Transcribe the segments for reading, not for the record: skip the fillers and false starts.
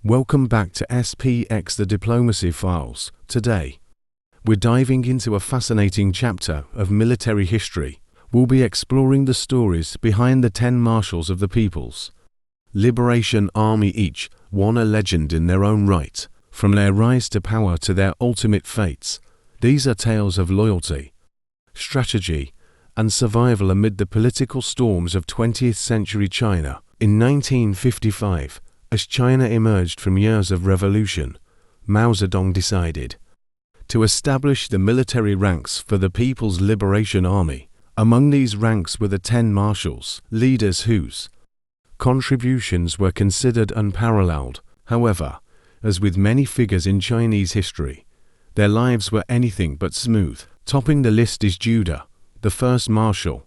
Welcome back to SPX The Diplomacy Files. Today, we're diving into a fascinating chapter of military history. We'll be exploring the stories behind the 10 Marshals of the People's Liberation Army, each one a legend in their own right. From their rise to power to their ultimate fates, these are tales of loyalty, strategy, and survival amid the political storms of 20th century China. In 1955, as China emerged from years of revolution, Mao Zedong decided to establish the military ranks for the People's Liberation Army. Among these ranks were the 10 Marshals, leaders whose contributions were considered unparalleled. However, as with many figures in Chinese history, their lives were anything but smooth. Topping the list is Judah, the first marshal.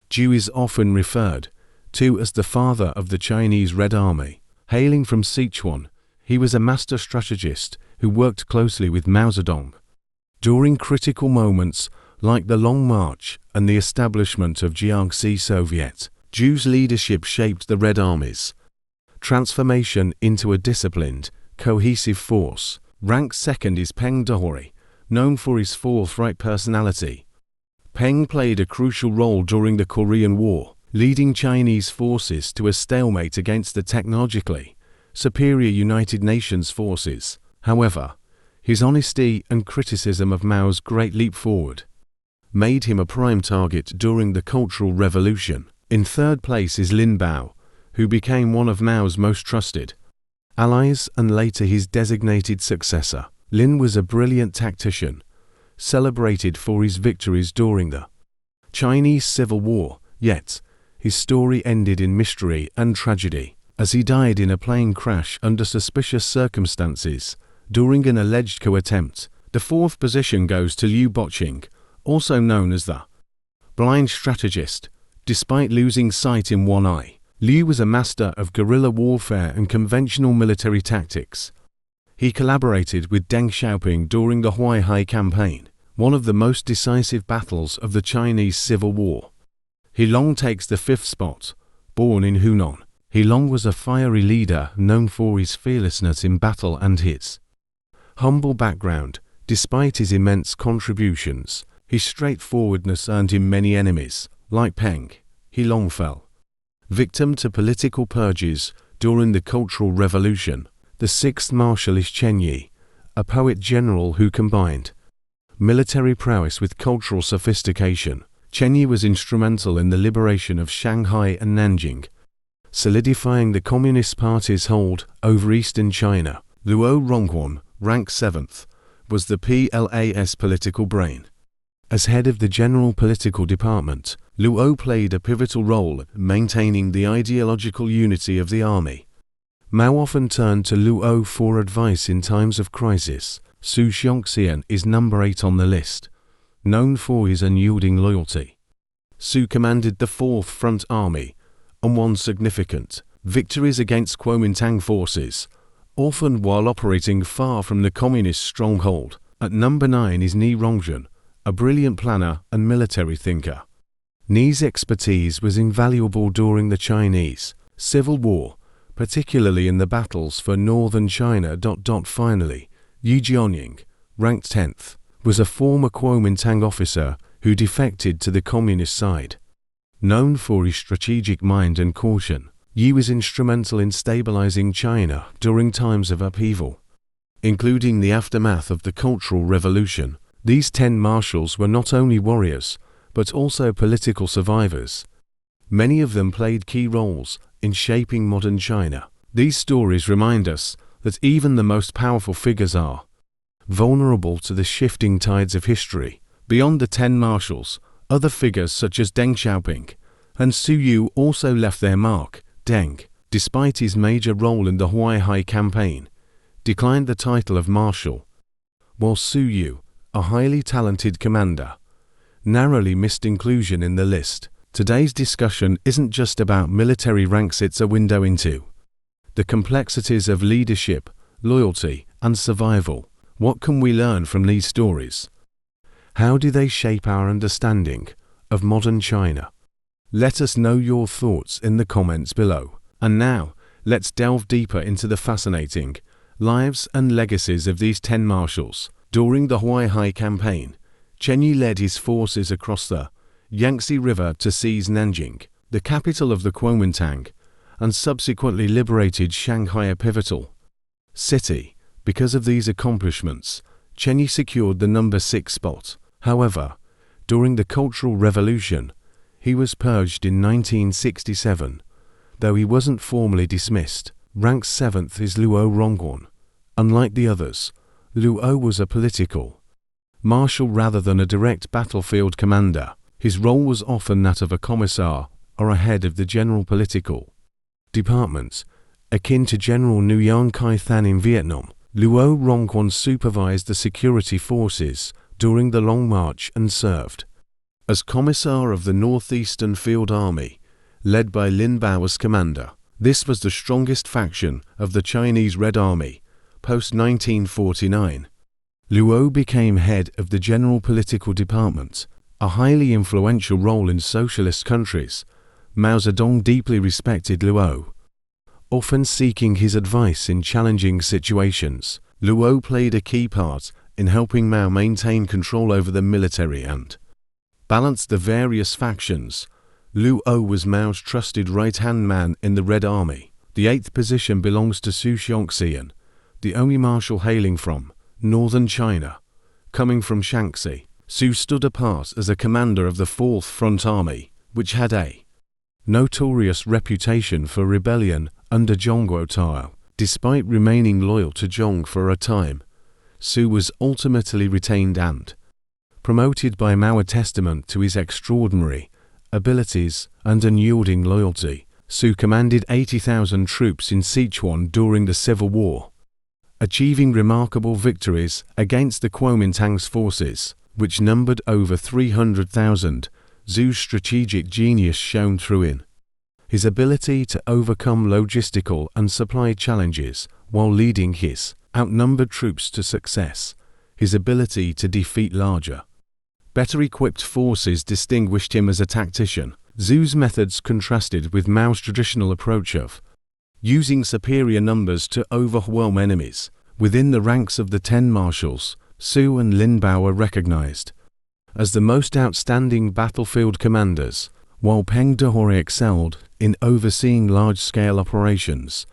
Zhu is often referred to as the father of the Chinese Red Army. Hailing from Sichuan, he was a master strategist who worked closely with Mao Zedong during critical moments like the Long March and the establishment of Jianying Soviet. Zhu's leadership shaped the Red Army's transformation into a disciplined, cohesive force. Ranked second is Peng Dehuai, known for his forthright personality. Peng played a crucial role during the Korean War, leading Chinese forces to a stalemate against the technologically superior United Nations forces. However, his honesty and criticism of Mao's Great Leap Forward made him a prime target during the Cultural Revolution. In third place is Lin Biao, who became one of Mao's most trusted allies and later his designated successor. Lin was a brilliant tactician, celebrated for his victories during the Chinese Civil War, yet his story ended in mystery and tragedy, as he died in a plane crash under suspicious circumstances during an alleged coup attempt. The fourth position goes to Liu Bocheng, also known as the blind strategist. Despite losing sight in one eye, Liu was a master of guerrilla warfare and conventional military tactics. He collaborated with Deng Xiaoping during the Huaihai campaign, one of the most decisive battles of the Chinese Civil War. He Long takes the fifth spot. Born in Hunan, He Long was a fiery leader known for his fearlessness in battle and his humble background. Despite his immense contributions, his straightforwardness earned him many enemies. Like Peng, He Long fell victim to political purges during the Cultural Revolution. The sixth marshal is Chen Yi, a poet general who combined military prowess with cultural sophistication. Chen Yi was instrumental in the liberation of Shanghai and Nanjing, solidifying the Communist Party's hold over eastern China. Luo Ronghuan, ranked 7th, was the PLA's political brain. As head of the General Political Department, Luo played a pivotal role in maintaining the ideological unity of the army. Mao often turned to Luo for advice in times of crisis. Xiangqian is number 8 on the list. Known for his unyielding loyalty, Su commanded the 4th Front Army and won significant victories against Kuomintang forces, often while operating far from the communist stronghold. At number 9 is Nie Rongzhen, a brilliant planner and military thinker. Nie's expertise was invaluable during the Chinese Civil War, particularly in the battles for northern China. Finally, Jianying, ranked 10th, was a former Kuomintang officer who defected to the communist side. Known for his strategic mind and caution, Yi was instrumental in stabilizing China during times of upheaval, including the aftermath of the Cultural Revolution. These 10 marshals were not only warriors, but also political survivors. Many of them played key roles in shaping modern China. These stories remind us that even the most powerful figures are vulnerable to the shifting tides of history. Beyond the 10 marshals, other figures such as Deng Xiaoping and Su Yu also left their mark. Deng, despite his major role in the Huaihai campaign, declined the title of marshal, while Su Yu, a highly talented commander, narrowly missed inclusion in the list. Today's discussion isn't just about military ranks, it's a window into the complexities of leadership, loyalty, and survival. What can we learn from these stories? How do they shape our understanding of modern China? Let us know your thoughts in the comments below. And now, Let's delve deeper into the fascinating lives and legacies of these 10 marshals. During the Huaihai campaign, Chen Yi led his forces across the Yangtze River to seize Nanjing, the capital of the Kuomintang, and subsequently liberated Shanghai, a pivotal city. Because of these accomplishments, Chen Yi secured the number 6 spot. However, during the Cultural Revolution, he was purged in 1967. Though he wasn't formally dismissed, ranked 7th is Luo Ronghuan. Unlike the others, Luo was a political marshal rather than a direct battlefield commander. His role was often that of a commissar or a head of the general political department, akin to General Nguyen Khai Thanh in Vietnam. Luo Ronghuan supervised the security forces during the Long March and served as commissar of the Northeastern Field Army, led by Lin Biao as commander. This was the strongest faction of the Chinese Red Army post-1949. Luo became head of the General Political Department, a highly influential role in socialist countries. Mao Zedong deeply respected Luo, often seeking his advice in challenging situations. Luo played a key part in helping Mao maintain control over the military and balance the various factions. Luo was Mao's trusted right-hand man in the Red Army. The 8th position belongs to Xiangqian, the only marshal hailing from northern China. Coming from Shaanxi, Su stood apart as a commander of the 4th Front Army, which had a notorious reputation for rebellion under Zhongguo. Despite remaining loyal to Zhong for a time, Su was ultimately retained and promoted by Mao, a testament to his extraordinary abilities and unyielding loyalty. Su commanded 80,000 troops in Sichuan during the Civil War, achieving remarkable victories against the Kuomintang's forces, which numbered over 300,000. Su's strategic genius shone through in his ability to overcome logistical and supply challenges while leading his outnumbered troops to success. His ability to defeat larger, better equipped forces distinguished him as a tactician. Su's methods contrasted with Mao's traditional approach of using superior numbers to overwhelm enemies. Within the ranks of the 10 marshals, Su and Lin Biao were recognized as the most outstanding battlefield commanders, while Peng Dehuai excelled in overseeing large-scale operations.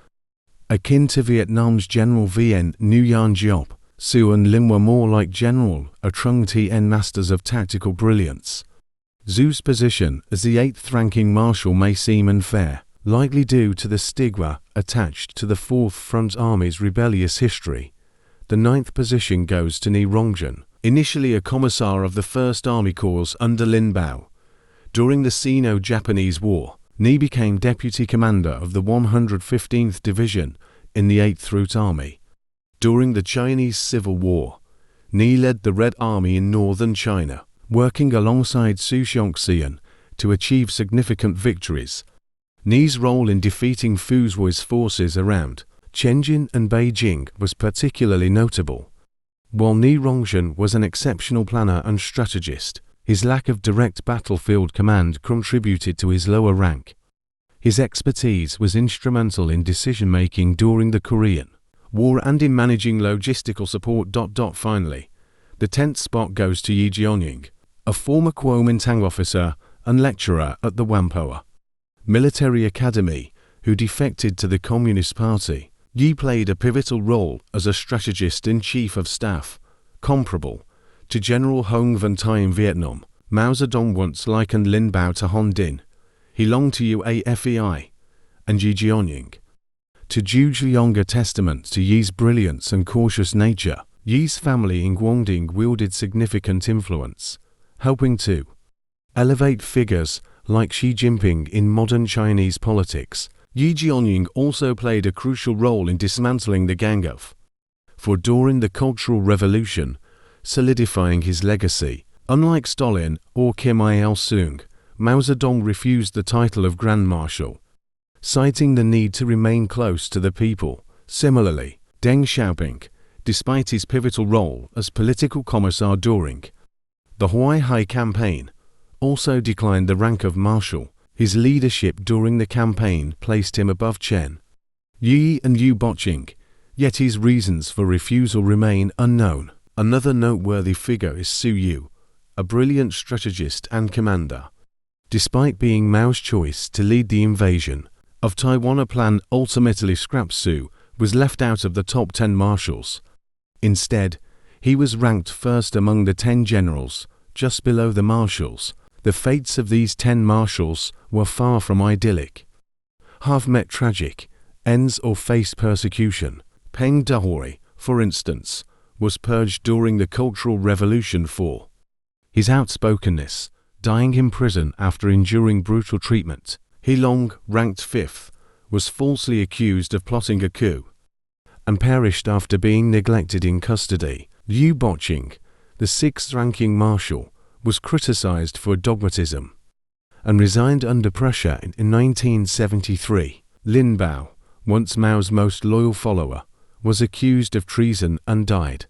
Akin to Vietnam's General Vien Nguyen Diop, Su and Lin were more like General Trung Tien, masters of tactical brilliance. Su's position as the 8th-ranking marshal may seem unfair, likely due to the stigma attached to the 4th Front Army's rebellious history. The 9th position goes to Nie Rongzhen, initially a commissar of the 1st Army Corps under Lin Biao. During the Sino-Japanese War, Nie became deputy commander of the 115th Division in the 8th Route Army. During the Chinese Civil War, Nie led the Red Army in northern China, working alongside Su Xiangqian to achieve significant victories. Nie's role in defeating Fuzhui's forces around Tianjin and Beijing was particularly notable. While Nie Rongzhen was an exceptional planner and strategist, his lack of direct battlefield command contributed to his lower rank. His expertise was instrumental in decision-making during the Korean War and in managing logistical support. Finally, the 10th spot goes to Jianying, a former Kuomintang officer and lecturer at the Whampoa Military Academy who defected to the Communist Party. Yi played a pivotal role as a strategist and chief of staff, comparable to General Hong Van Tai in Vietnam. Mao Zedong once likened Lin Biao to Hon Din. He longed to Yuafei and Jianying to Zhu Zhiyong, a testament to Yi's brilliance and cautious nature. Yi's family in Guangdong wielded significant influence, helping to elevate figures like Xi Jinping in modern Chinese politics. Yi Jianying also played a crucial role in dismantling the Gang of Four during the Cultural Revolution, solidifying his legacy. Unlike Stalin or Kim Il-sung, Mao Zedong refused the title of Grand Marshal, citing the need to remain close to the people. Similarly, Deng Xiaoping, despite his pivotal role as political commissar during the Huaihai campaign, also declined the rank of marshal. His leadership during the campaign placed him above Chen Yi and Liu Bocheng, yet his reasons for refusal remain unknown. Another noteworthy figure is Su Yu, a brilliant strategist and commander. Despite being Mao's choice to lead the invasion of Taiwan, a plan ultimately scrapped. Su was left out of the top 10 marshals. Instead, he was ranked first among the 10 generals, just below the marshals. The fates of these 10 marshals were far from idyllic. Half met tragic ends or faced persecution. Peng Dehuai, for instance, was purged during the Cultural Revolution for his outspokenness, dying in prison after enduring brutal treatment. He Long, ranked 5th, was falsely accused of plotting a coup and perished after being neglected in custody. Liu Bocheng, the 6th ranking marshal, was criticized for dogmatism and resigned under pressure in 1973. Lin Biao, once Mao's most loyal follower, was accused of treason and died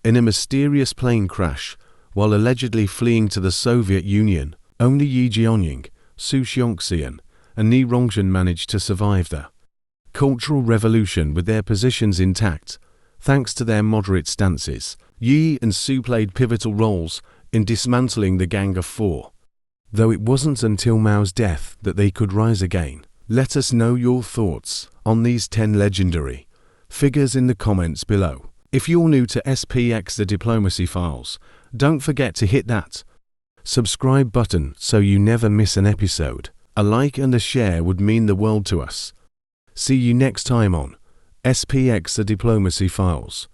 in a mysterious plane crash while allegedly fleeing to the Soviet Union. Only Jianying, Xiangqian, and Nie Rongzhen managed to survive the Cultural Revolution with their positions intact, thanks to their moderate stances. Yi and Su played pivotal roles in dismantling the Gang of Four, though it wasn't until Mao's death that they could rise again. Let us know your thoughts on these 10 legendary figures in the comments below. If you're new to SPX The Diplomacy Files, don't forget to hit that subscribe button so you never miss an episode. A like and a share would mean the world to us. See you next time on SPX The Diplomacy Files.